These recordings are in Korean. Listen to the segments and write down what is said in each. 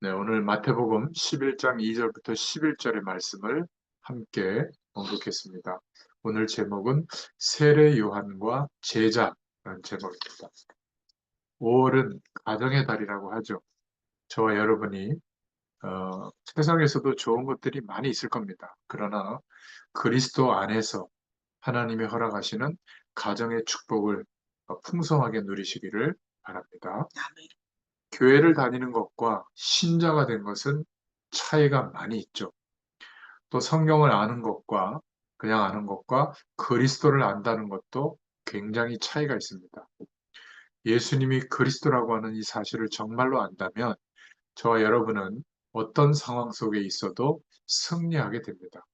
네, 오늘 마태복음 11장 2절부터 11절의 말씀을 함께 봉독했습니다. 오늘 제목은 세례 요한과 제자라는 제목입니다. 5월은 가정의 달이라고 하죠. 저와 여러분이 세상에서도 좋은 것들이 많이 있을 겁니다. 그러나 그리스도 안에서 하나님이 허락하시는 가정의 축복을 풍성하게 누리시기를 바랍니다. 교회를 다니는 것과 신자가 된 것은 차이가 많이 있죠. 또 성경을 아는 것과 그냥 아는 것과 그리스도를 안다는 것도 굉장히 차이가 있습니다. 예수님이 그리스도라고 하는 이 사실을 정말로 안다면 저와 여러분은 어떤 상황 속에 있어도 승리하게 됩니다.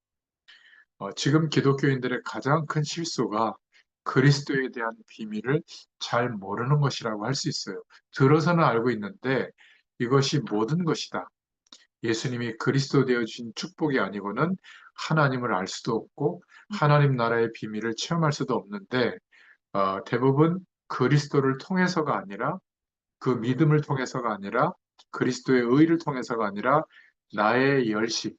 지금 기독교인들의 가장 큰 실수가 그리스도에 대한 비밀을 잘 모르는 것이라고 할 수 있어요. 들어서는 알고 있는데 이것이 모든 것이다. 예수님이 그리스도 되어 주신 축복이 아니고는 하나님을 알 수도 없고 하나님 나라의 비밀을 체험할 수도 없는데 대부분 그리스도를 통해서가 아니라 그 믿음을 통해서가 아니라 그리스도의 의를 통해서가 아니라 나의 열심,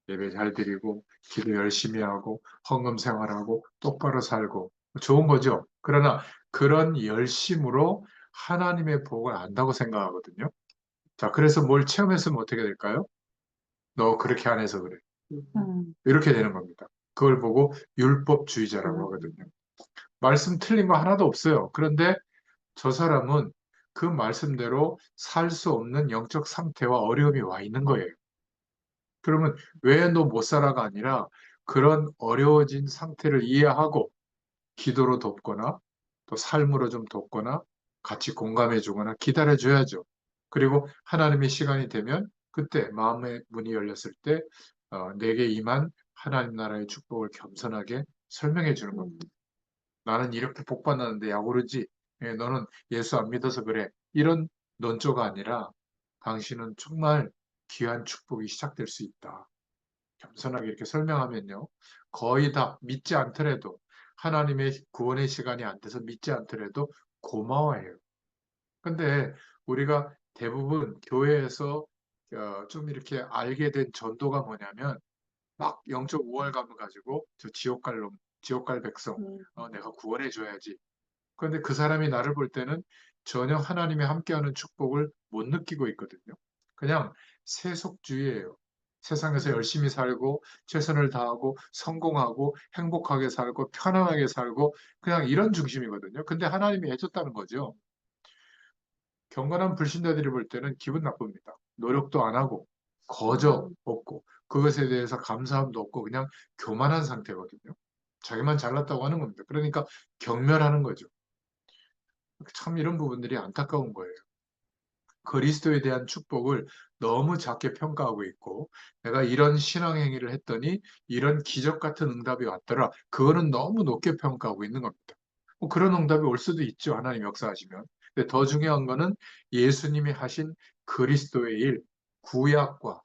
예배 잘 드리고 기도 열심히 하고 헌금 생활하고 똑바로 살고 좋은 거죠. 그러나 그런 열심으로 하나님의 복을 안다고 생각하거든요. 자, 그래서 뭘 체험했으면 어떻게 될까요? 너 그렇게 안 해서 그래. 이렇게 되는 겁니다. 그걸 보고 율법주의자라고 하거든요. 말씀 틀린 거 하나도 없어요. 그런데 저 사람은 그 말씀대로 살 수 없는 영적 상태와 어려움이 와 있는 거예요. 그러면 왜 너 못 살아가 아니라 그런 어려워진 상태를 이해하고 기도로 돕거나 또 삶으로 좀 돕거나 같이 공감해 주거나 기다려 줘야죠. 그리고 하나님의 시간이 되면 그때 마음의 문이 열렸을 때 내게 임한 하나님 나라의 축복을 겸손하게 설명해 주는 겁니다. 나는 이렇게 복 받았는데 야 오르지. 예, 너는 예수 안 믿어서 그래. 이런 논조가 아니라 당신은 정말 귀한 축복이 시작될 수 있다. 겸손하게 이렇게 설명하면요. 거의 다 믿지 않더라도 하나님의 구원의 시간이 안 돼서 믿지 않더라도 고마워해요. 근데 우리가 대부분 교회에서 좀 이렇게 알게 된 전도가 뭐냐면 막 영적 우월감을 가지고 저 지옥 갈 놈, 지옥 갈 백성, 내가 구원해 줘야지. 그런데 그 사람이 나를 볼 때는 전혀 하나님의 함께하는 축복을 못 느끼고 있거든요. 그냥 세속주의예요. 세상에서 열심히 살고 최선을 다하고 성공하고 행복하게 살고 편안하게 살고 그냥 이런 중심이거든요. 근데 하나님이 해줬다는 거죠. 경건한 불신자들이 볼 때는 기분 나쁩니다. 노력도 안 하고 거저 없고 그것에 대해서 감사함도 없고 그냥 교만한 상태거든요. 자기만 잘났다고 하는 겁니다. 그러니까 경멸하는 거죠. 참 이런 부분들이 안타까운 거예요. 그리스도에 대한 축복을 너무 작게 평가하고 있고, 내가 이런 신앙 행위를 했더니 이런 기적 같은 응답이 왔더라. 그거는 너무 높게 평가하고 있는 겁니다. 뭐 그런 응답이 올 수도 있죠. 하나님 역사하시면. 근데 더 중요한 거는 예수님이 하신 그리스도의 일, 구약과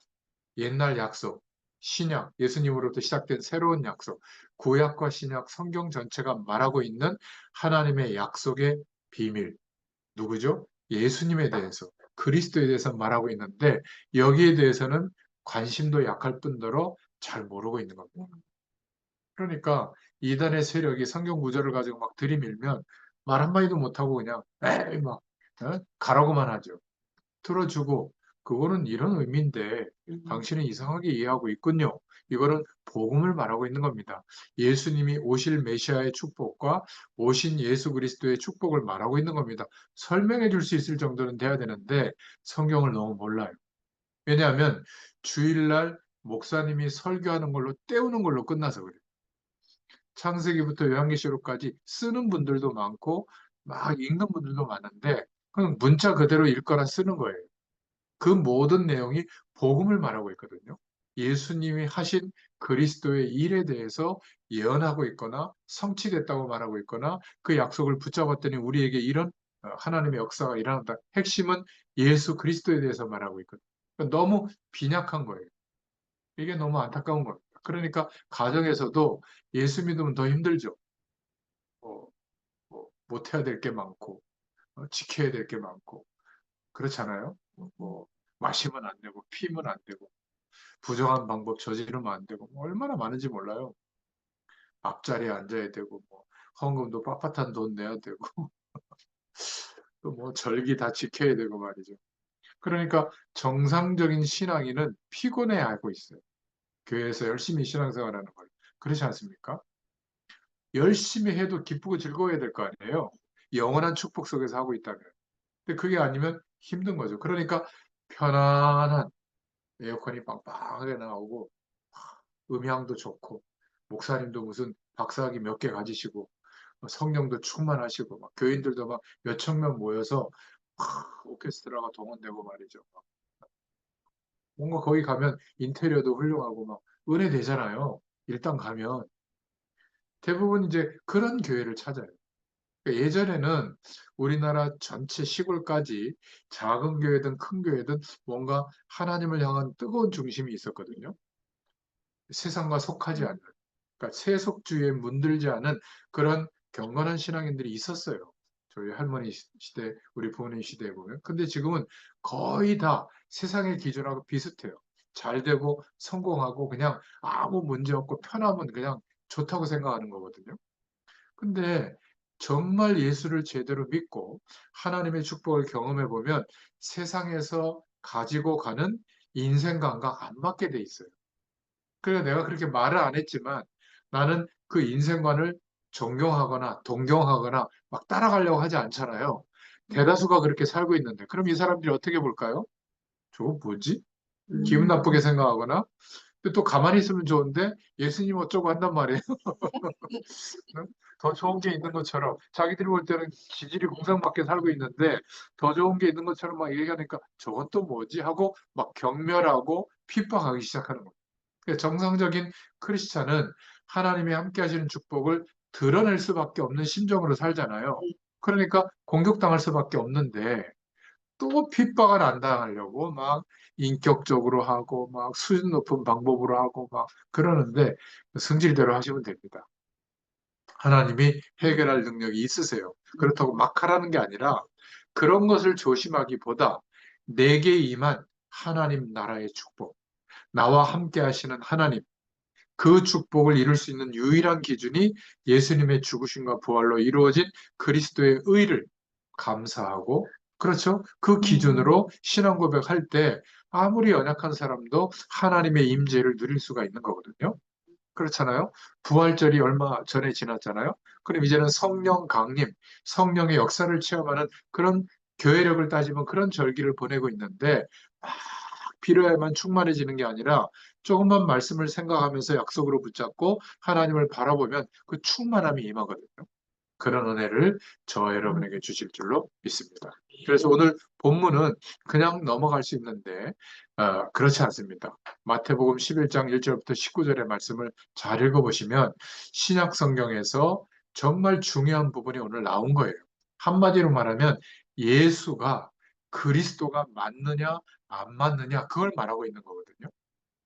옛날 약속, 신약, 예수님으로부터 시작된 새로운 약속, 구약과 신약, 성경 전체가 말하고 있는 하나님의 약속의 비밀, 누구죠? 예수님에 대해서, 그리스도에 대해서 말하고 있는데 여기에 대해서는 관심도 약할 뿐더러 잘 모르고 있는 겁니다. 그러니까 이단의 세력이 성경 구절을 가지고 막 들이밀면 말 한마디도 못하고 그냥 에이 막 가라고만 하죠. 들어주고 그거는 이런 의미인데 당신은 이상하게 이해하고 있군요. 이거는 복음을 말하고 있는 겁니다. 예수님이 오실 메시아의 축복과 오신 예수 그리스도의 축복을 말하고 있는 겁니다. 설명해 줄 수 있을 정도는 돼야 되는데 성경을 너무 몰라요. 왜냐하면 주일날 목사님이 설교하는 걸로 때우는 걸로 끝나서 그래요. 창세기부터 요한계시록까지 쓰는 분들도 많고 막 읽는 분들도 많은데 그냥 문자 그대로 읽거나 쓰는 거예요. 그 모든 내용이 복음을 말하고 있거든요. 예수님이 하신 그리스도의 일에 대해서 예언하고 있거나 성취됐다고 말하고 있거나 그 약속을 붙잡았더니 우리에게 이런 하나님의 역사가 일어난다. 핵심은 예수 그리스도에 대해서 말하고 있거든요. 그러니까 너무 빈약한 거예요. 이게 너무 안타까운 겁니다. 그러니까 가정에서도 예수 믿으면 더 힘들죠. 뭐, 못해야 될 게 많고 지켜야 될 게 많고 그렇잖아요. 뭐 마시면 안 되고, 피면 안 되고, 부정한 방법 저지르면 안 되고, 뭐 얼마나 많은지 몰라요. 앞자리에 앉아야 되고, 뭐, 헌금도 빳빳한 돈 내야 되고, 또 뭐 절기 다 지켜야 되고 말이죠. 그러니까 정상적인 신앙인은 피곤해 하고 있어요. 교회에서 열심히 신앙생활하는 걸. 그렇지 않습니까? 열심히 해도 기쁘고 즐거워야 될 거 아니에요. 영원한 축복 속에서 하고 있다면. 근데 그게 아니면 힘든 거죠. 그러니까 편안한 에어컨이 빵빵하게 나오고 음향도 좋고 목사님도 무슨 박사학위 몇 개 가지시고 성령도 충만하시고 막 교인들도 막 몇천 명 모여서 오케스트라가 동원되고 말이죠. 뭔가 거기 가면 인테리어도 훌륭하고 막 은혜 되잖아요. 일단 가면 대부분 이제 그런 교회를 찾아요. 그러니까 예전에는 우리나라 전체 시골까지 작은 교회든 큰 교회든 뭔가 하나님을 향한 뜨거운 중심이 있었거든요. 세상과 속하지 않는, 그러니까 세속주의에 문들지 않은 그런 경건한 신앙인들이 있었어요. 저희 할머니 시대, 우리 부모님 시대에 보면. 근데 지금은 거의 다 세상의 기준하고 비슷해요. 잘 되고 성공하고 그냥 아무 문제 없고 편하면 그냥 좋다고 생각하는 거거든요. 근데 정말 예수를 제대로 믿고 하나님의 축복을 경험해 보면 세상에서 가지고 가는 인생관과 안 맞게 돼 있어요. 그래서 내가 그렇게 말을 안 했지만 나는 그 인생관을 존경하거나 동경하거나 막 따라가려고 하지 않잖아요. 대다수가 그렇게 살고 있는데 그럼 이 사람들이 어떻게 볼까요? 저거 뭐지? 기분 나쁘게 생각하거나 근데 또 가만히 있으면 좋은데 예수님 어쩌고 한단 말이에요. 응? 더 좋은 게 있는 것처럼 자기들이 볼 때는 지질이 공상밖에 살고 있는데 더 좋은 게 있는 것처럼 막 얘기하니까 저건 또 뭐지? 하고 막 경멸하고 핍박하기 시작하는 거예요. 그러니까 정상적인 크리스찬은 하나님이 함께 하시는 축복을 드러낼 수밖에 없는 심정으로 살잖아요. 그러니까 공격당할 수밖에 없는데 또 핍박을 안 당하려고 막 인격적으로 하고 막 수준 높은 방법으로 하고 막 그러는데 성질대로 하시면 됩니다. 하나님이 해결할 능력이 있으세요. 그렇다고 막 하라는 게 아니라 그런 것을 조심하기보다 내게 임한 하나님 나라의 축복, 나와 함께 하시는 하나님, 그 축복을 이룰 수 있는 유일한 기준이 예수님의 죽으심과 부활로 이루어진 그리스도의 의를 감사하고, 그렇죠? 그 기준으로 신앙 고백할 때 아무리 연약한 사람도 하나님의 임재를 누릴 수가 있는 거거든요. 그렇잖아요. 부활절이 얼마 전에 지났잖아요. 그럼 이제는 성령 강림, 성령의 역사를 체험하는 그런 교회력을 따지면 그런 절기를 보내고 있는데 막 빌어야만 충만해지는 게 아니라 조금만 말씀을 생각하면서 약속으로 붙잡고 하나님을 바라보면 그 충만함이 임하거든요. 그런 은혜를 저와 여러분에게 주실 줄로 믿습니다. 그래서 오늘 본문은 그냥 넘어갈 수 있는데 그렇지 않습니다. 마태복음 11장 1절부터 19절의 말씀을 잘 읽어보시면 신약 성경에서 정말 중요한 부분이 오늘 나온 거예요. 한마디로 말하면 예수가 그리스도가 맞느냐 안 맞느냐 그걸 말하고 있는 거거든요.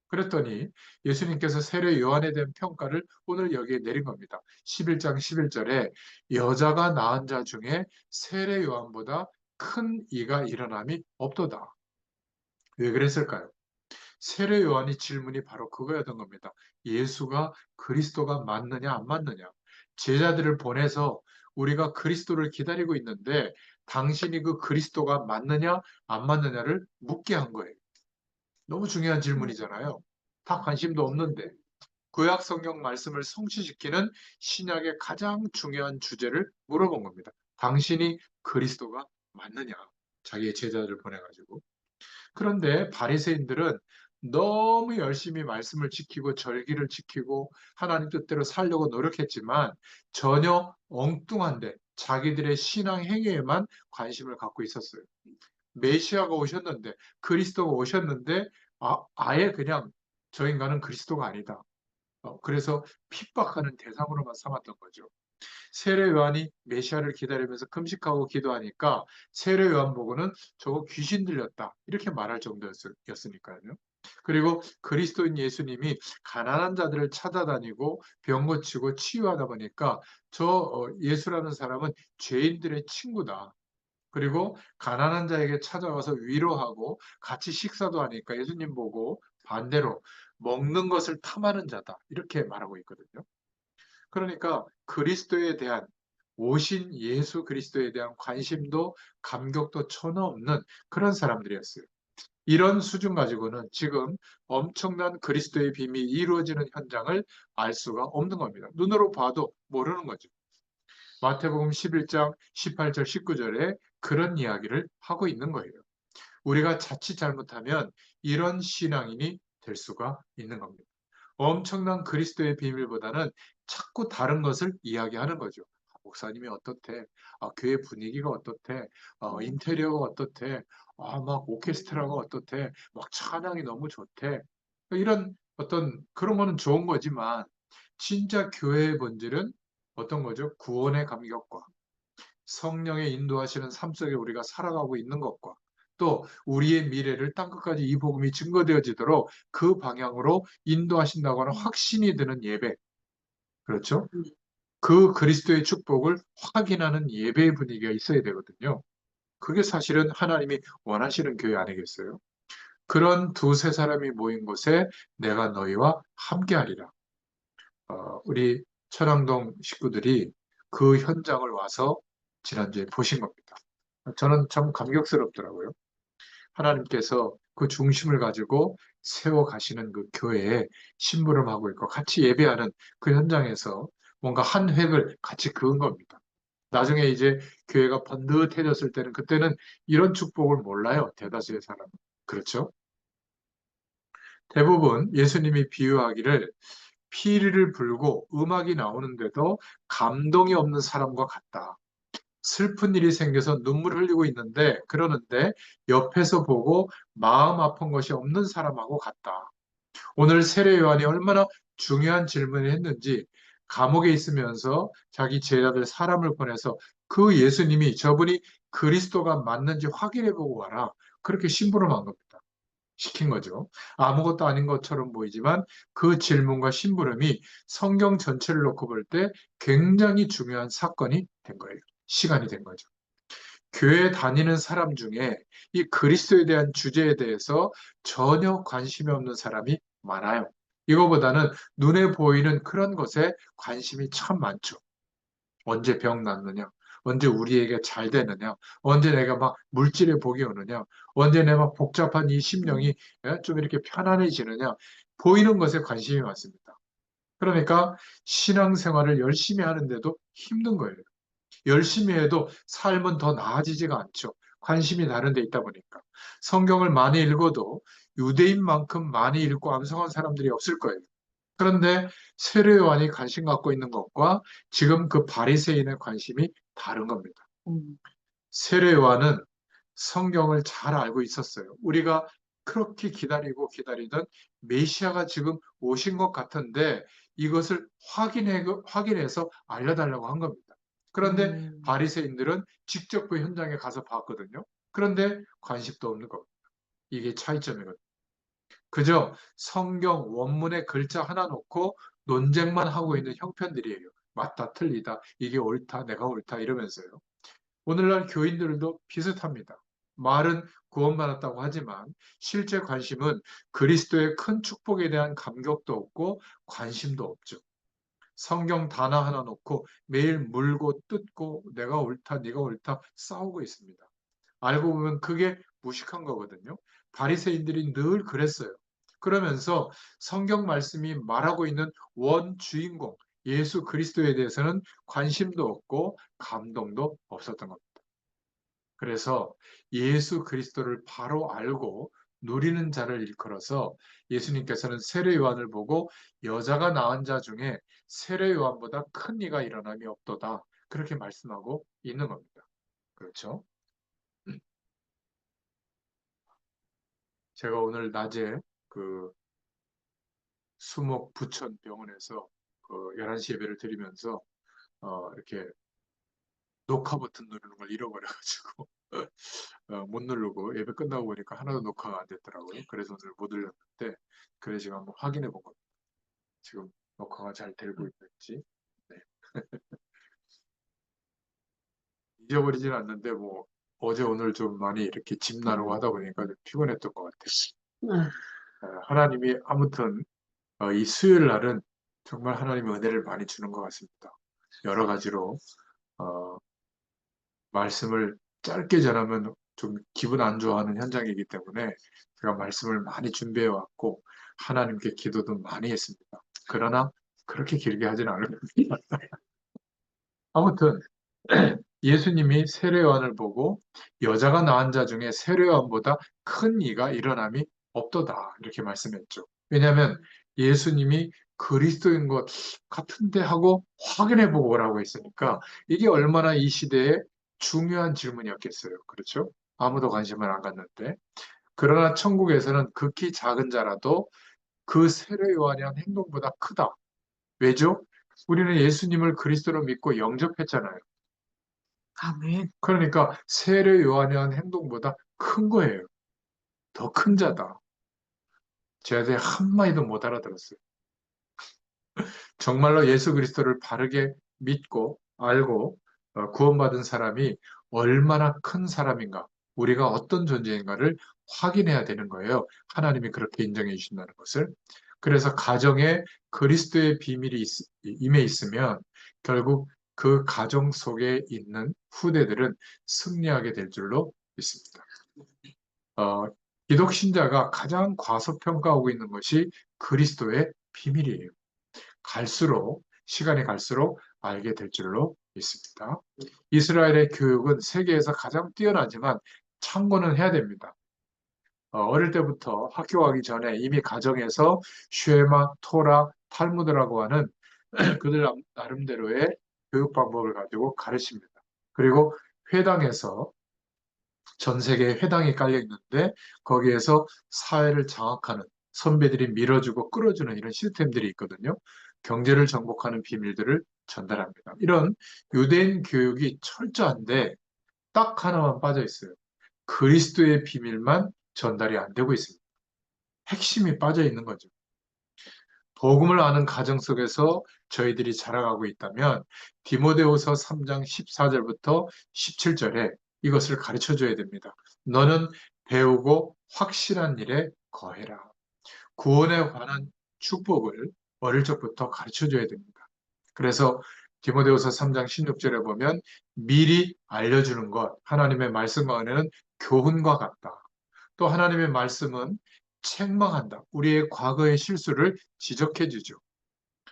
그랬더니 예수님께서 세례 요한에 대한 평가를 오늘 여기에 내린 겁니다. 11장 11절에 여자가 낳은 자 중에 세례 요한보다 큰 이가 일어남이 없도다. 왜 그랬을까요? 세례 요한이 질문이 바로 그거였던 겁니다. 예수가 그리스도가 맞느냐 안 맞느냐. 제자들을 보내서 우리가 그리스도를 기다리고 있는데 당신이 그 그리스도가 맞느냐 안 맞느냐를 묻게 한 거예요. 너무 중요한 질문이잖아요. 다 관심도 없는데. 구약 성경 말씀을 성취시키는 신약의 가장 중요한 주제를 물어본 겁니다. 당신이 그리스도가 맞느냐? 자기의 제자들을 보내가지고. 그런데 바리새인들은 너무 열심히 말씀을 지키고 절기를 지키고 하나님 뜻대로 살려고 노력했지만 전혀 엉뚱한데 자기들의 신앙 행위에만 관심을 갖고 있었어요. 메시아가 오셨는데 그리스도가 오셨는데 아예 그냥 저 인간은 그리스도가 아니다. 그래서 핍박하는 대상으로만 삼았던 거죠. 세례 요한이 메시아를 기다리면서 금식하고 기도하니까 세례 요한 보고는 저거 귀신 들렸다 이렇게 말할 정도였으니까요. 그리고 그리스도인 예수님이 가난한 자들을 찾아다니고 병 고치고 치유하다 보니까 저 예수라는 사람은 죄인들의 친구다. 그리고 가난한 자에게 찾아가서 위로하고 같이 식사도 하니까 예수님 보고 반대로 먹는 것을 탐하는 자다. 이렇게 말하고 있거든요. 그러니까 그리스도에 대한 오신 예수 그리스도에 대한 관심도 감격도 전혀 없는 그런 사람들이었어요. 이런 수준 가지고는 지금 엄청난 그리스도의 비밀이 이루어지는 현장을 알 수가 없는 겁니다. 눈으로 봐도 모르는 거죠. 마태복음 11장 18절 19절에 그런 이야기를 하고 있는 거예요. 우리가 자칫 잘못하면 이런 신앙인이 될 수가 있는 겁니다. 엄청난 그리스도의 비밀보다는 자꾸 다른 것을 이야기하는 거죠. 목사님이 어떻대? 교회 분위기가 어떻대? 인테리어가 어떻대? 막 오케스트라가 어떻대? 막 찬양이 너무 좋대. 이런 어떤 그런 거는 좋은 거지만 진짜 교회의 본질은 어떤 거죠? 구원의 감격과 성령의 인도하시는 삶 속에 우리가 살아가고 있는 것과 또 우리의 미래를 땅끝까지 이 복음이 증거되어지도록 그 방향으로 인도하신다고 하는 확신이 드는 예배. 그렇죠? 그 그리스도의 축복을 확인하는 예배의 분위기가 있어야 되거든요. 그게 사실은 하나님이 원하시는 교회 아니겠어요? 그런 두세 사람이 모인 곳에 내가 너희와 함께하리라. 우리 천왕동 식구들이 그 현장을 와서 지난주에 보신 겁니다. 저는 참 감격스럽더라고요. 하나님께서 그 중심을 가지고 세워 가시는 그 교회에 심부름하고 있고 같이 예배하는 그 현장에서 뭔가 한 획을 같이 그은 겁니다. 나중에 이제 교회가 번듯해졌을 때는 그때는 이런 축복을 몰라요. 대다수의 사람은. 그렇죠? 대부분 예수님이 비유하기를 피리를 불고 음악이 나오는데도 감동이 없는 사람과 같다. 슬픈 일이 생겨서 눈물을 흘리고 있는데 그러는데 옆에서 보고 마음 아픈 것이 없는 사람하고 같다. 오늘 세례 요한이 얼마나 중요한 질문을 했는지 감옥에 있으면서 자기 제자들 사람을 보내서 그 예수님이 저분이 그리스도가 맞는지 확인해 보고 와라. 그렇게 심부름한 겁니다. 시킨 거죠. 아무것도 아닌 것처럼 보이지만 그 질문과 심부름이 성경 전체를 놓고 볼 때 굉장히 중요한 사건이 된 거예요. 시간이 된 거죠. 교회 다니는 사람 중에 이 그리스도에 대한 주제에 대해서 전혀 관심이 없는 사람이 많아요. 이거보다는 눈에 보이는 그런 것에 관심이 참 많죠. 언제 병 낫느냐? 언제 우리에게 잘 되느냐? 언제 내가 막 물질의 복이 오느냐? 언제 내가 막 복잡한 이 심령이 좀 이렇게 편안해지느냐? 보이는 것에 관심이 많습니다. 그러니까 신앙생활을 열심히 하는데도 힘든 거예요. 열심히 해도 삶은 더 나아지지가 않죠. 관심이 다른 데 있다 보니까. 성경을 많이 읽어도 유대인만큼 많이 읽고 암송한 사람들이 없을 거예요. 그런데 세례 요한이 관심 갖고 있는 것과 지금 그 바리새인의 관심이 다른 겁니다. 세례 요한은 성경을 잘 알고 있었어요. 우리가 그렇게 기다리고 기다리던 메시아가 지금 오신 것 같은데 이것을 확인해서 알려달라고 한 겁니다. 그런데 바리새인들은 직접 그 현장에 가서 봤거든요. 그런데 관심도 없는 겁니다. 이게 차이점이거든요. 그저 성경 원문의 글자 하나 놓고 논쟁만 하고 있는 형편들이에요. 맞다, 틀리다, 이게 옳다, 내가 옳다 이러면서요. 오늘날 교인들도 비슷합니다. 말은 구원받았다고 하지만 실제 관심은 그리스도의 큰 축복에 대한 감격도 없고 관심도 없죠. 성경 단어 하나 놓고 매일 물고 뜯고 내가 옳다, 네가 옳다 싸우고 있습니다. 알고 보면 그게 무식한 거거든요. 바리새인들이 늘 그랬어요. 그러면서 성경 말씀이 말하고 있는 원 주인공 예수 그리스도에 대해서는 관심도 없고 감동도 없었던 겁니다. 그래서 예수 그리스도를 바로 알고 누리는 자를 일컬어서 예수님께서는 세례 요한을 보고 여자가 낳은 자 중에 세례 요한보다 큰 이가 일어남이 없도다. 그렇게 말씀하고 있는 겁니다. 그렇죠? 제가 오늘 낮에 그 수목 부천 병원에서 그 11시 예배를 드리면서 이렇게 녹화 버튼 누르는 걸 잃어버려가지고 못 누르고 예배 끝나고 보니까 하나도 녹화가 안 됐더라고요. 그래서 오늘 못 올렸는데 그래 지금 한번 확인해 본 겁니다. 지금 녹화가 잘 되고 있는지. 네. 잊어버리진 않는데 뭐 어제 오늘 좀 많이 이렇게 집 나르고 하다 보니까 좀 피곤했던 것 같아요. 아, 하나님이 아무튼 이 수요일 날은 정말 하나님의 은혜를 많이 주는 것 같습니다. 여러 가지로 어, 말씀을 짧게 전하면 좀 기분 안 좋아하는 현장이기 때문에 제가 말씀을 많이 준비해 왔고 하나님께 기도도 많이 했습니다. 그러나 그렇게 길게 하지는 않을 겁니다. 아무튼 예수님이 세례요한을 보고 여자가 낳은 자 중에 세례요한보다 큰 이가 일어남이 없도다 이렇게 말씀했죠. 왜냐하면 예수님이 그리스도인 것 같은데 하고 확인해 보고 오라고 했으니까 이게 얼마나 이 시대에 중요한 질문이었겠어요. 그렇죠? 아무도 관심을 안 갖는데. 그러나 천국에서는 극히 작은 자라도 그 세례요한이 한 행동보다 크다. 왜죠? 우리는 예수님을 그리스도로 믿고 영접했잖아요. 아멘. 그러니까 세례 요한이 한 행동보다 큰 거예요. 더 큰 자다. 제가 한마디도 못 알아들었어요. 정말로 예수 그리스도를 바르게 믿고 알고 구원받은 사람이 얼마나 큰 사람인가, 우리가 어떤 존재인가를 확인해야 되는 거예요. 하나님이 그렇게 인정해 주신다는 것을. 그래서 가정에 그리스도의 비밀이 임해 있으면 결국 그 가정 속에 있는 후대들은 승리하게 될 줄로 믿습니다. 어, 기독 신자가 가장 과소평가하고 있는 것이 그리스도의 비밀이에요. 시간이 갈수록 알게 될 줄로 믿습니다. 이스라엘의 교육은 세계에서 가장 뛰어나지만 참고는 해야 됩니다. 어릴 때부터 학교 가기 전에 이미 가정에서 쉐마, 토라, 탈무드라고 하는 그들 나름대로의 교육 방법을 가지고 가르칩니다. 그리고 회당에서 전 세계에 회당이 깔려 있는데 거기에서 사회를 장악하는 선배들이 밀어주고 끌어주는 이런 시스템들이 있거든요. 경제를 정복하는 비밀들을 전달합니다. 이런 유대인 교육이 철저한데 딱 하나만 빠져 있어요. 그리스도의 비밀만 전달이 안 되고 있습니다. 핵심이 빠져 있는 거죠. 복음을 아는 가정 속에서 저희들이 자라가고 있다면 디모데후서 3장 14절부터 17절에 이것을 가르쳐 줘야 됩니다. 너는 배우고 확실한 일에 거해라. 구원에 관한 축복을 어릴 적부터 가르쳐 줘야 됩니다. 그래서 디모데후서 3장 16절에 보면 미리 알려주는 것, 하나님의 말씀과 은혜는 교훈과 같다. 또 하나님의 말씀은 책망한다. 우리의 과거의 실수를 지적해 주죠.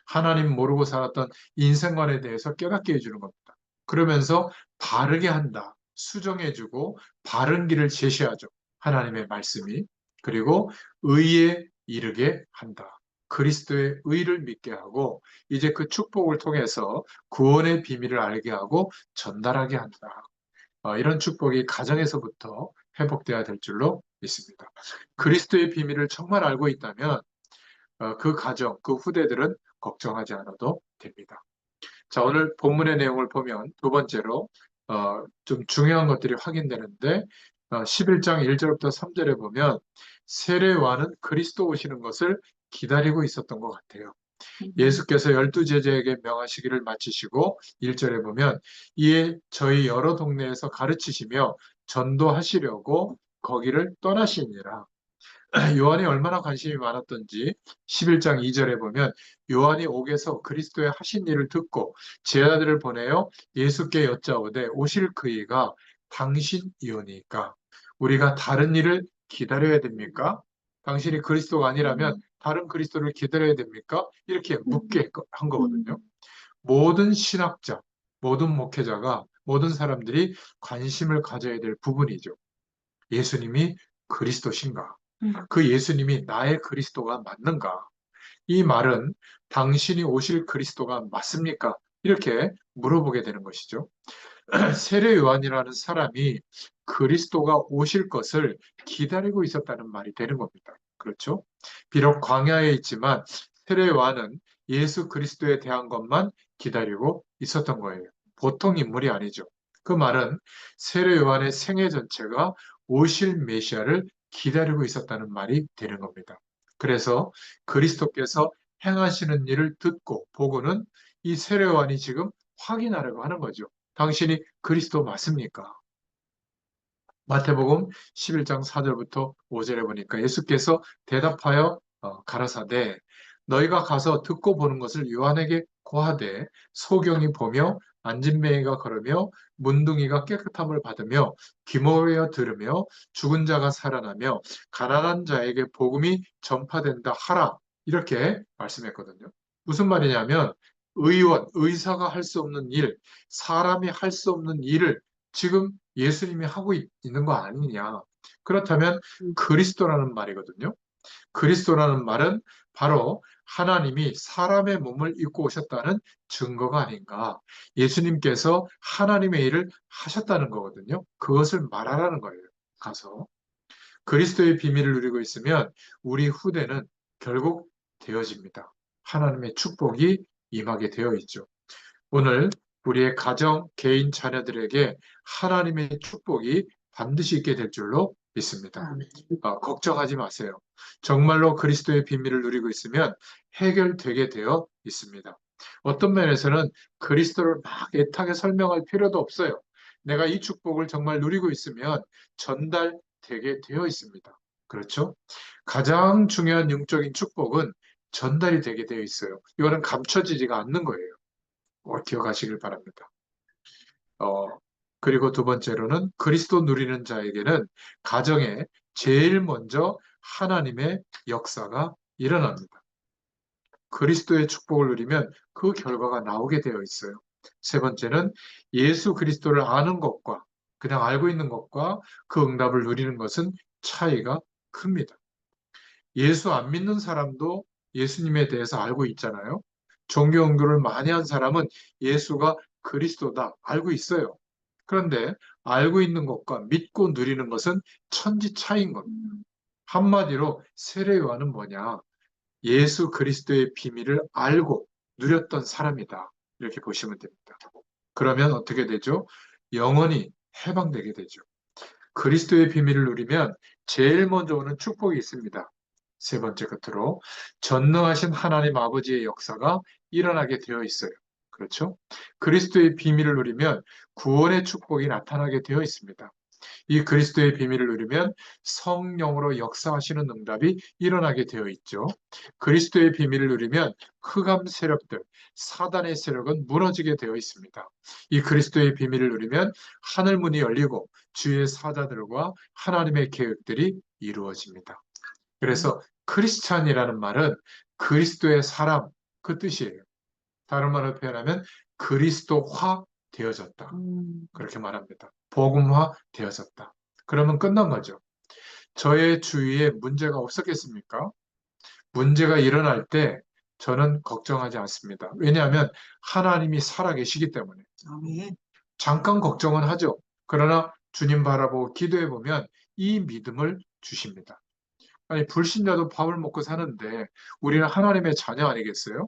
하나님 모르고 살았던 인생관에 대해서 깨닫게 해주는 겁니다. 그러면서 바르게 한다. 수정해주고 바른 길을 제시하죠. 하나님의 말씀이. 그리고 의에 이르게 한다. 그리스도의 의를 믿게 하고 이제 그 축복을 통해서 구원의 비밀을 알게 하고 전달하게 한다. 이런 축복이 가정에서부터 회복돼야 될 줄로 믿습니다. 그리스도의 비밀을 정말 알고 있다면 그 가정, 그 후대들은 걱정하지 않아도 됩니다. 자, 오늘 본문의 내용을 보면 두 번째로 좀 중요한 것들이 확인되는데 11장 1절부터 3절에 보면 세례와는 그리스도 오시는 것을 기다리고 있었던 것 같아요. 예수께서 12제자에게 명하시기를 마치시고 1절에 보면 이에 저희 여러 동네에서 가르치시며 전도하시려고 거기를 떠나시니라. 요한이 얼마나 관심이 많았던지 11장 2절에 보면 요한이 옥에서 그리스도의 하신 일을 듣고 제자들을 보내어 예수께 여짜오되 오실 그이가 당신이오니까 우리가 다른 일을 기다려야 됩니까? 당신이 그리스도가 아니라면 다른 그리스도를 기다려야 됩니까? 이렇게 묻게 한 거거든요. 모든 신학자, 모든 목회자가, 모든 사람들이 관심을 가져야 될 부분이죠. 예수님이 그리스도신가? 그 예수님이 나의 그리스도가 맞는가? 이 말은 당신이 오실 그리스도가 맞습니까? 이렇게 물어보게 되는 것이죠. 세례 요한이라는 사람이 그리스도가 오실 것을 기다리고 있었다는 말이 되는 겁니다. 그렇죠? 비록 광야에 있지만 세례 요한은 예수 그리스도에 대한 것만 기다리고 있었던 거예요. 보통 인물이 아니죠. 그 말은 세례 요한의 생애 전체가 오실 메시아를 기다리고 있었다는 말이 되는 겁니다. 그래서 그리스도께서 행하시는 일을 듣고 보고는 이 세례 요한이 지금 확인하려고 하는 거죠. 당신이 그리스도 맞습니까? 마태복음 11장 4절부터 5절에 보니까 예수께서 대답하여 가라사대 너희가 가서 듣고 보는 것을 요한에게 고하되 소경이 보며 안진뱅이가 걸으며 문둥이가 깨끗함을 받으며 귀모여 들으며 죽은 자가 살아나며 가난한 자에게 복음이 전파된다 하라 이렇게 말씀했거든요. 무슨 말이냐면 의사가 할 수 없는 일, 사람이 할 수 없는 일을 지금 예수님이 하고 있는 거 아니냐. 그렇다면 그리스도라는 말이거든요. 그리스도라는 말은 바로 하나님이 사람의 몸을 입고 오셨다는 증거가 아닌가. 예수님께서 하나님의 일을 하셨다는 거거든요. 그것을 말하라는 거예요. 가서. 그리스도의 비밀을 누리고 있으면 우리 후대는 결국 되어집니다. 하나님의 축복이 임하게 되어 있죠. 오늘 우리의 가정, 개인, 자녀들에게 하나님의 축복이 반드시 있게 될 줄로 믿습니다. 걱정하지 마세요. 정말로 그리스도의 비밀을 누리고 있으면 해결되게 되어 있습니다. 어떤 면에서는 그리스도를 막 애타게 설명할 필요도 없어요. 내가 이 축복을 정말 누리고 있으면 전달되게 되어 있습니다. 그렇죠? 가장 중요한 영적인 축복은 전달이 되게 되어 있어요. 이거는 감춰지지가 않는 거예요. 꼭 기억하시길 바랍니다. 어, 그리고 두 번째로는 그리스도 누리는 자에게는 가정에 제일 먼저 하나님의 역사가 일어납니다. 그리스도의 축복을 누리면 그 결과가 나오게 되어 있어요. 세 번째는 예수 그리스도를 아는 것과 그냥 알고 있는 것과 그 응답을 누리는 것은 차이가 큽니다. 예수 안 믿는 사람도 예수님에 대해서 알고 있잖아요. 종교 연구를 많이 한 사람은 예수가 그리스도다 알고 있어요. 그런데 알고 있는 것과 믿고 누리는 것은 천지 차이인 겁니다. 한마디로 세례요한은 뭐냐? 예수 그리스도의 비밀을 알고 누렸던 사람이다. 이렇게 보시면 됩니다. 그러면 어떻게 되죠? 영원히 해방되게 되죠. 그리스도의 비밀을 누리면 제일 먼저 오는 축복이 있습니다. 세 번째 끝으로 전능하신 하나님 아버지의 역사가 일어나게 되어 있어요. 그렇죠? 그리스도의 비밀을 누리면 구원의 축복이 나타나게 되어 있습니다. 이 그리스도의 비밀을 누리면 성령으로 역사하시는 응답이 일어나게 되어 있죠. 그리스도의 비밀을 누리면 흑암 세력들, 사단의 세력은 무너지게 되어 있습니다. 이 그리스도의 비밀을 누리면 하늘 문이 열리고 주의 사자들과 하나님의 계획들이 이루어집니다. 그래서 크리스찬이라는 말은 그리스도의 사람 그 뜻이에요. 다른 말로 표현하면 그리스도화 되어졌다. 그렇게 말합니다. 복음화 되어졌다. 그러면 끝난 거죠. 저의 주위에 문제가 없었겠습니까? 문제가 일어날 때 저는 걱정하지 않습니다. 왜냐하면 하나님이 살아계시기 때문에. 아멘. 잠깐 걱정은 하죠. 그러나 주님 바라보고 기도해 보면 이 믿음을 주십니다. 아니, 불신자도 밥을 먹고 사는데 우리는 하나님의 자녀 아니겠어요?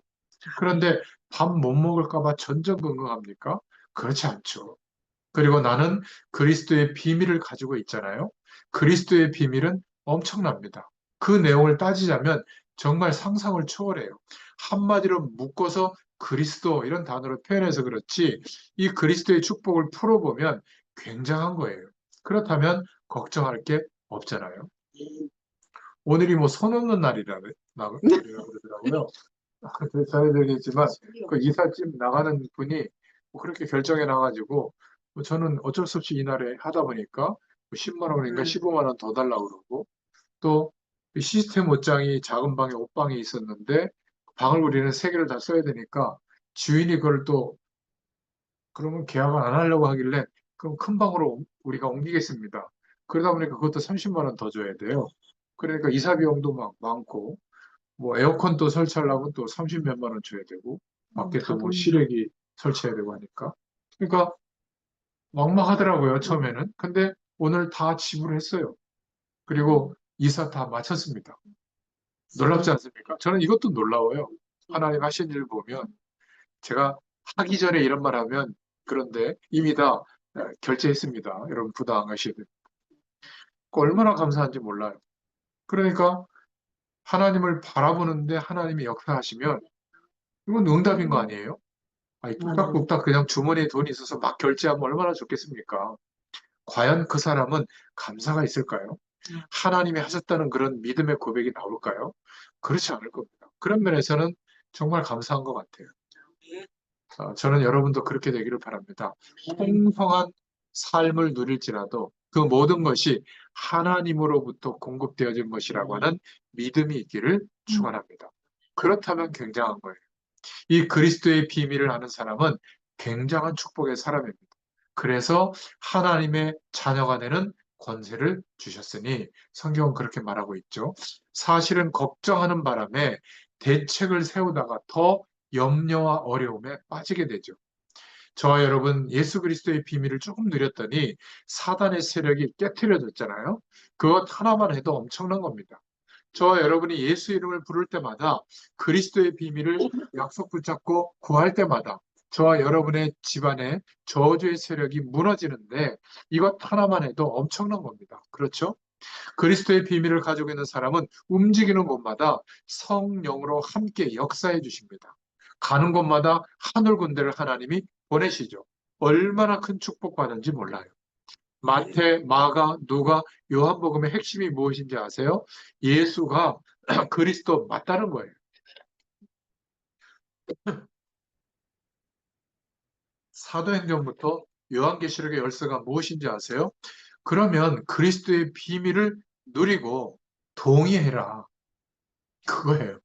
그런데 밥 못 먹을까 봐 전전긍긍합니까? 그렇지 않죠. 그리고 나는 그리스도의 비밀을 가지고 있잖아요. 그리스도의 비밀은 엄청납니다. 그 내용을 따지자면 정말 상상을 초월해요. 한마디로 묶어서 그리스도 이런 단어로 표현해서 그렇지 이 그리스도의 축복을 풀어보면 굉장한 거예요. 그렇다면 걱정할 게 없잖아요. 오늘이 뭐 손 없는 날이라고 그러더라고요. 전해드리겠지만 그 이삿짐 나가는 분이 뭐 그렇게 결정해 놔가지고 뭐 저는 어쩔 수 없이 이날에 하다 보니까 뭐 10만 원인가 15만 원 더 달라고 그러고 또 시스템 옷장이 작은 방에 옷방이 있었는데 방을 우리는 세 개를 다 써야 되니까 주인이 그걸 또 그러면 계약을 안 하려고 하길래 그럼 큰 방으로 우리가 옮기겠습니다. 그러다 보니까 그것도 30만 원 더 줘야 돼요. 그러니까 이사 비용도 막 많고 뭐 에어컨도 설치하려면 또 30 몇만 원 줘야 되고 밖에 또 뭐 실외기 설치해야 되고 하니까 그러니까 막막하더라고요 처음에는. 근데 오늘 다 지불했어요. 그리고 이사 다 마쳤습니다. 놀랍지 않습니까? 저는 이것도 놀라워요. 하나님 하신 일 보면 제가 하기 전에 이런 말 하면 그런데 이미 다 결제했습니다. 여러분 부담 안 가셔야 돼요. 얼마나 감사한지 몰라요. 그러니까 하나님을 바라보는데 하나님이 역사하시면 이건 응답인 거 아니에요? 아니, 뚝딱뚝딱 그냥 주머니에 돈이 있어서 막 결제하면 얼마나 좋겠습니까? 과연 그 사람은 감사가 있을까요? 하나님이 하셨다는 그런 믿음의 고백이 나올까요? 그렇지 않을 겁니다. 그런 면에서는 정말 감사한 것 같아요. 저는 여러분도 그렇게 되기를 바랍니다. 풍성한 삶을 누릴지라도 그 모든 것이 하나님으로부터 공급되어진 것이라고 하는 믿음이 있기를 축원합니다. 그렇다면 굉장한 거예요. 이 그리스도의 비밀을 아는 사람은 굉장한 축복의 사람입니다. 그래서 하나님의 자녀가 되는 권세를 주셨으니 성경은 그렇게 말하고 있죠. 사실은 걱정하는 바람에 대책을 세우다가 더 염려와 어려움에 빠지게 되죠. 저와 여러분 예수 그리스도의 비밀을 조금 누렸더니 사단의 세력이 깨트려졌잖아요. 그것 하나만 해도 엄청난 겁니다. 저와 여러분이 예수 이름을 부를 때마다 그리스도의 비밀을 약속 붙잡고 구할 때마다 저와 여러분의 집안의 저주의 세력이 무너지는데 이것 하나만 해도 엄청난 겁니다. 그렇죠? 그리스도의 비밀을 가지고 있는 사람은 움직이는 곳마다 성령으로 함께 역사해 주십니다. 가는 곳마다 하늘 군대를 하나님이 보내시죠. 얼마나 큰 축복받은지 몰라요. 마태, 마가, 누가, 요한복음의 핵심이 무엇인지 아세요? 예수가 그리스도 맞다는 거예요. 사도행전부터 요한계시록의 열쇠가 무엇인지 아세요? 그러면 그리스도의 비밀을 누리고 동의해라. 그거예요.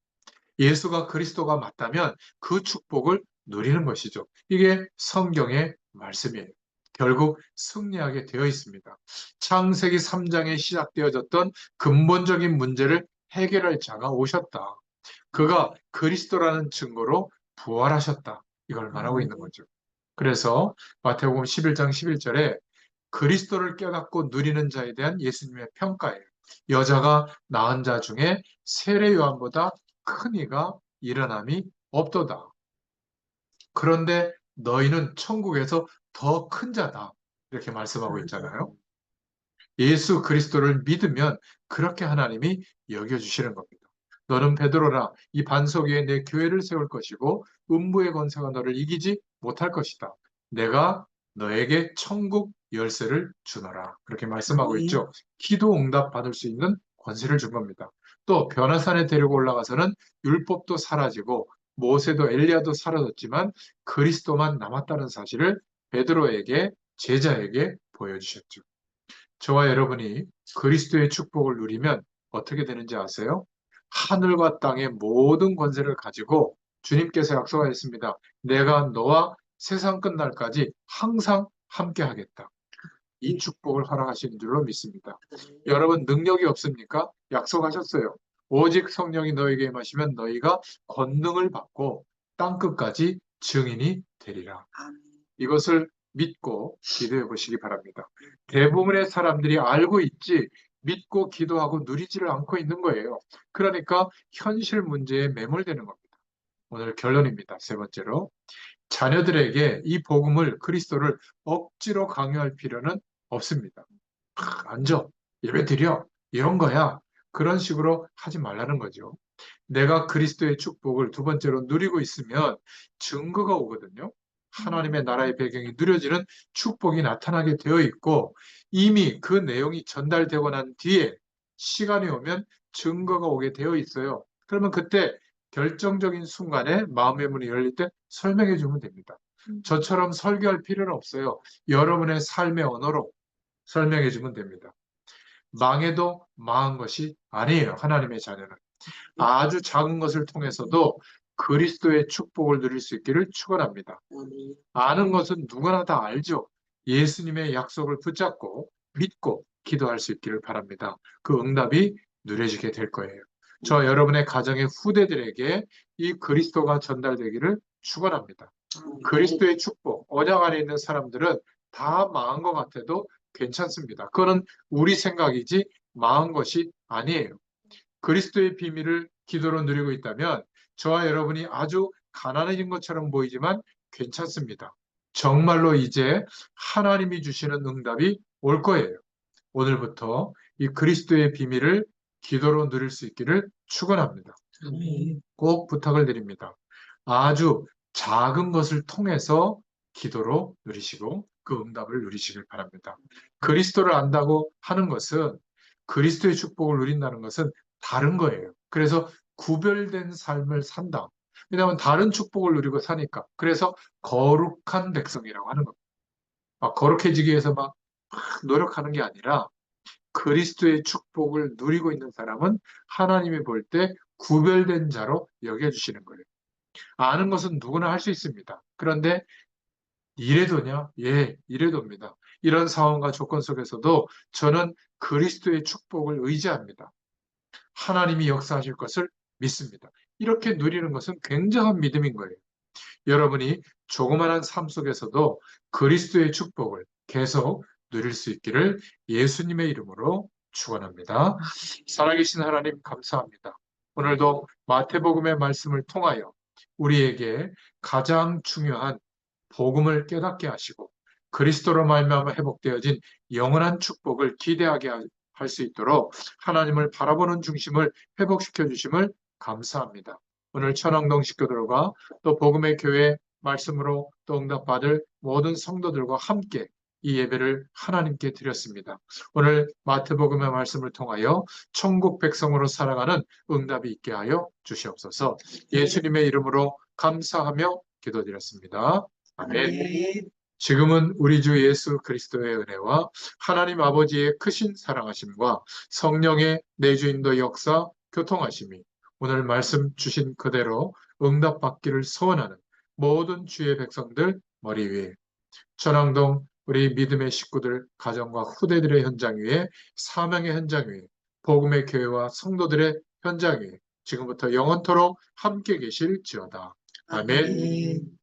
예수가 그리스도가 맞다면 그 축복을 누리는 것이죠. 이게 성경의 말씀이에요. 결국 승리하게 되어 있습니다. 창세기 3장에 시작되어졌던 근본적인 문제를 해결할 자가 오셨다. 그가 그리스도라는 증거로 부활하셨다. 이걸 말하고 있는 거죠. 그래서 마태복음 11장 11절에 그리스도를 깨닫고 누리는 자에 대한 예수님의 평가예요. 여자가 낳은 자 중에 세례 요한보다 큰 이가 일어남이 없도다. 그런데 너희는 천국에서 더 큰 자다. 이렇게 말씀하고 있잖아요. 예수 그리스도를 믿으면 그렇게 하나님이 여겨주시는 겁니다. 너는 베드로라, 이 반석 위에 내 교회를 세울 것이고 음부의 권세가 너를 이기지 못할 것이다. 내가 너에게 천국 열쇠를 주노라. 그렇게 말씀하고 있죠. 기도 응답 받을 수 있는 권세를 준 겁니다. 또 변화산에 데리고 올라가서는 율법도 사라지고 모세도 엘리야도 사라졌지만 그리스도만 남았다는 사실을 베드로에게 제자에게 보여주셨죠. 저와 여러분이 그리스도의 축복을 누리면 어떻게 되는지 아세요? 하늘과 땅의 모든 권세를 가지고 주님께서 약속하셨습니다. 내가 너와 세상 끝날까지 항상 함께 하겠다. 이 축복을 허락하시는 줄로 믿습니다. 여러분 능력이 없습니까? 약속하셨어요. 오직 성령이 너에게 임하시면 너희가 권능을 받고 땅끝까지 증인이 되리라. 이것을 믿고 기도해 보시기 바랍니다. 대부분의 사람들이 알고 있지 믿고 기도하고 누리지를 않고 있는 거예요. 그러니까 현실 문제에 매몰되는 겁니다. 오늘 결론입니다. 세 번째로 자녀들에게 이 복음을 그리스도를 억지로 강요할 필요는 없습니다. 앉아, 예배 드려, 이런 거야. 그런 식으로 하지 말라는 거죠. 내가 그리스도의 축복을 두 번째로 누리고 있으면 증거가 오거든요. 하나님의 나라의 배경이 누려지는 축복이 나타나게 되어 있고 이미 그 내용이 전달되고 난 뒤에 시간이 오면 증거가 오게 되어 있어요. 그러면 그때 결정적인 순간에 마음의 문이 열릴 때 설명해 주면 됩니다. 저처럼 설교할 필요는 없어요. 여러분의 삶의 언어로 설명해 주면 됩니다. 망해도 망한 것이 아니에요. 하나님의 자녀는. 아주 작은 것을 통해서도 그리스도의 축복을 누릴 수 있기를 축원합니다. 아는 것은 누구나 다 알죠. 예수님의 약속을 붙잡고 믿고 기도할 수 있기를 바랍니다. 그 응답이 누려지게 될 거예요. 저 여러분의 가정의 후대들에게 이 그리스도가 전달되기를 축원합니다. 그리스도의 축복, 언약 안에 있는 사람들은 다 망한 것 같아도 괜찮습니다. 그거는 우리 생각이지 망한 것이 아니에요. 그리스도의 비밀을 기도로 누리고 있다면 저와 여러분이 아주 가난해진 것처럼 보이지만 괜찮습니다. 정말로 이제 하나님이 주시는 응답이 올 거예요. 오늘부터 이 그리스도의 비밀을 기도로 누릴 수 있기를 축원합니다. 꼭 부탁을 드립니다. 아주 작은 것을 통해서 기도로 누리시고 그 응답을 누리시길 바랍니다. 그리스도를 안다고 하는 것은 그리스도의 축복을 누린다는 것은 다른 거예요. 그래서 구별된 삶을 산다. 왜냐하면 다른 축복을 누리고 사니까. 그래서 거룩한 백성이라고 하는 겁니다. 막 거룩해지기 위해서 막 노력하는 게 아니라 그리스도의 축복을 누리고 있는 사람은 하나님이 볼 때 구별된 자로 여겨주시는 거예요. 아는 것은 누구나 할 수 있습니다. 그런데 이래도냐? 예, 이래도입니다. 이런 상황과 조건 속에서도 저는 그리스도의 축복을 의지합니다. 하나님이 역사하실 것을 믿습니다. 이렇게 누리는 것은 굉장한 믿음인 거예요. 여러분이 조그만한 삶 속에서도 그리스도의 축복을 계속 누릴 수 있기를 예수님의 이름으로 축원합니다. 살아계신 하나님 감사합니다. 오늘도 마태복음의 말씀을 통하여 우리에게 가장 중요한 복음을 깨닫게 하시고 그리스도로 말미암아 회복되어진 영원한 축복을 기대하게 할 수 있도록 하나님을 바라보는 중심을 회복시켜 주심을 감사합니다. 오늘 천왕동 식구들과 또 복음의 교회 말씀으로 또 응답받을 모든 성도들과 함께 이 예배를 하나님께 드렸습니다. 오늘 마태복음의 말씀을 통하여 천국 백성으로 살아가는 응답이 있게 하여 주시옵소서. 예수님의 이름으로 감사하며 기도드렸습니다. 아멘. 지금은 우리 주 예수 그리스도의 은혜와 하나님 아버지의 크신 사랑하심과 성령의 내주인도 역사 교통하심이 오늘 말씀 주신 그대로 응답받기를 소원하는 모든 주의 백성들 머리 위에 천왕동 우리 믿음의 식구들 가정과 후대들의 현장 위에 사명의 현장 위에 복음의 교회와 성도들의 현장 위에 지금부터 영원토록 함께 계실지어다. 아멘.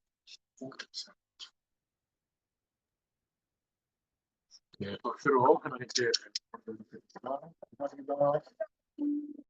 네, 박수로 하나님께 감사드립니다. 감사합니다.